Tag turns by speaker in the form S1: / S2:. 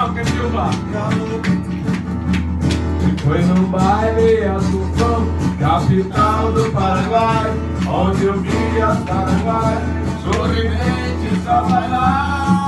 S1: Não, quer filmar?
S2: Foi no baile Assunção, capital do Paraguai, onde eu vi as Paraguai, sorridentes a bailar.